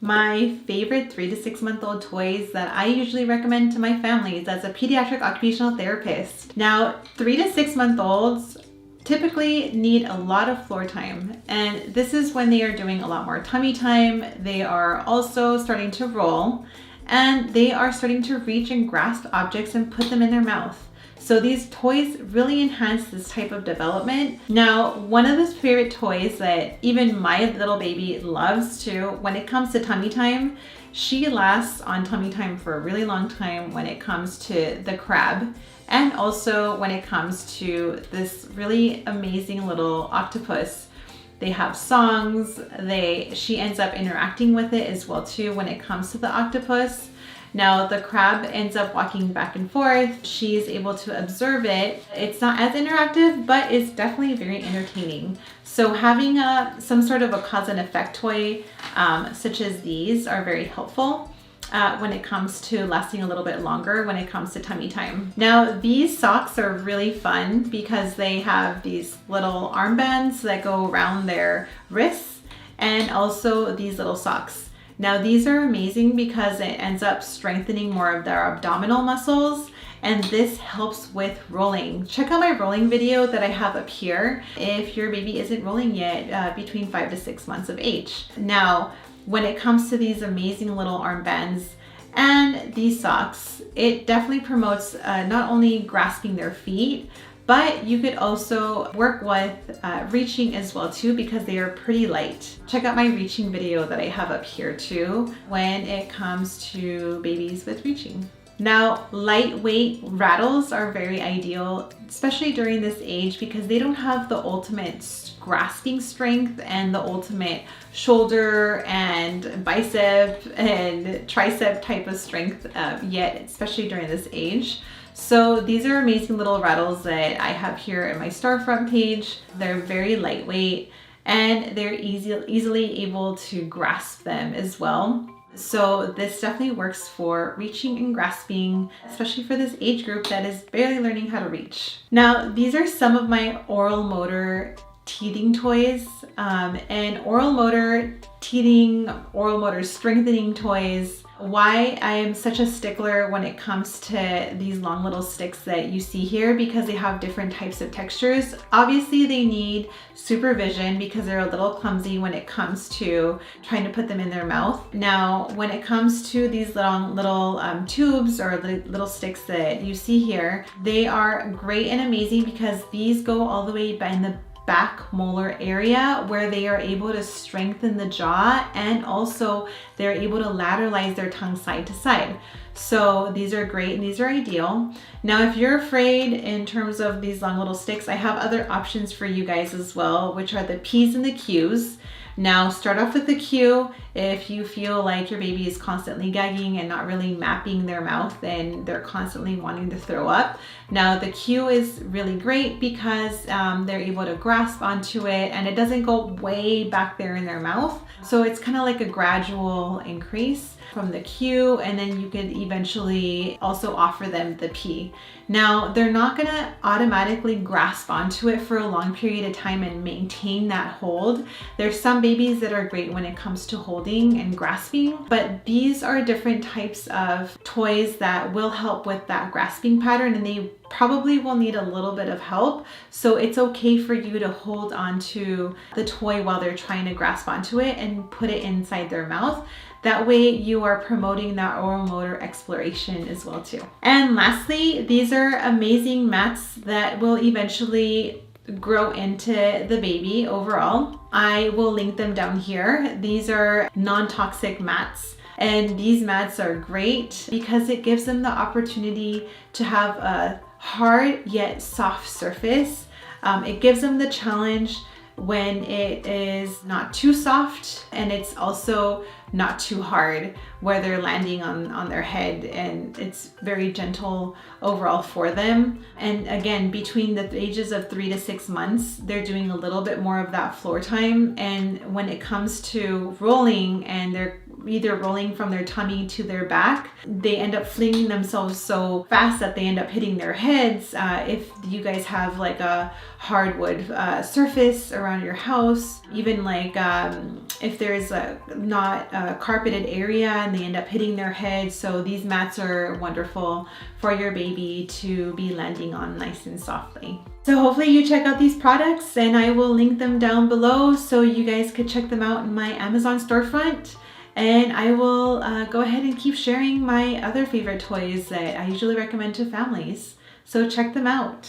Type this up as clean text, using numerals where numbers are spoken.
my favorite 3 to 6 month old toys that I usually recommend to my families as a pediatric occupational therapist. Now, 3 to 6 month olds typically need a lot of floor time, and this is when they are doing a lot more tummy time. They are also starting to roll, and they are starting to reach and grasp objects and put them in their mouth. So these toys really enhance this type of development. Now, one of the favorite toys that even my little baby loves too, when it comes to tummy time, she lasts on tummy time for a really long time when it comes to the crab, and also when it comes to this really amazing little octopus. They have songs, she ends up interacting with it as well too when it comes to the octopus. Now the crab ends up walking back and forth. She's able to observe it. It's not as interactive, but it's definitely very entertaining. So having some sort of a cause and effect toy such as these are very helpful when it comes to lasting a little bit longer when it comes to tummy time. Now these socks are really fun because they have these little armbands that go around their wrists, and also these little socks. Now these are amazing because it ends up strengthening more of their abdominal muscles, and this helps with rolling. Check out my rolling video that I have up here if your baby isn't rolling yet between 5 to 6 months of age. Now, when it comes to these amazing little armbands and these socks, it definitely promotes not only grasping their feet, but you could also work with reaching as well too, because they are pretty light. Check out my reaching video that I have up here too when it comes to babies with reaching. Now, lightweight rattles are very ideal, especially during this age, because they don't have the ultimate grasping strength and the ultimate shoulder and bicep and tricep type of strength yet, especially during this age. So these are amazing little rattles that I have here at my storefront page. They're very lightweight and they're easily able to grasp them as well. So this definitely works for reaching and grasping, especially for this age group that is barely learning how to reach. Now, these are some of my oral motor teething toys, and oral motor teething, oral motor strengthening toys. Why I am such a stickler when it comes to these long little sticks that you see here, because they have different types of textures. Obviously they need supervision because they're a little clumsy when it comes to trying to put them in their mouth. Now, when it comes to these long little tubes or little sticks that you see here, they are great and amazing because these go all the way in the back molar area where they are able to strengthen the jaw, and also they're able to lateralize their tongue side to side. So these are great and these are ideal. Now, if you're afraid in terms of these long little sticks, I have other options for you guys as well, which are the P's and the Q's. Now, start off with the Q. If you feel like your baby is constantly gagging and not really mapping their mouth and they're constantly wanting to throw up. Now, the Q is really great because they're able to grasp onto it and it doesn't go way back there in their mouth. So it's kind of like a gradual increase from the Q, and then you could eventually also offer them the P. Now, they're not gonna automatically grasp onto it for a long period of time and maintain that hold. There's some babies that are great when it comes to holding and grasping, but these are different types of toys that will help with that grasping pattern, and they probably will need a little bit of help. So it's okay for you to hold onto the toy while they're trying to grasp onto it and put it inside their mouth. That way you are promoting that oral motor exploration as well too. And lastly, these are amazing mats that will eventually grow into the baby overall. I will link them down here. These are non-toxic mats. And these mats are great because it gives them the opportunity to have a hard yet soft surface. It gives them the challenge when it is not too soft, and it's also not too hard where they're landing on their head, and it's very gentle overall for them. And again, between the ages of 3 to 6 months, they're doing a little bit more of that floor time. And when it comes to rolling, and they're either rolling from their tummy to their back, they end up flinging themselves so fast that they end up hitting their heads. If you guys have like a hardwood surface around your house, even like if there's not a carpeted area and they end up hitting their head. So these mats are wonderful for your baby to be landing on nice and softly. So hopefully you check out these products, and I will link them down below so you guys could check them out in my Amazon storefront. And I will go ahead and keep sharing my other favorite toys that I usually recommend to families. So check them out.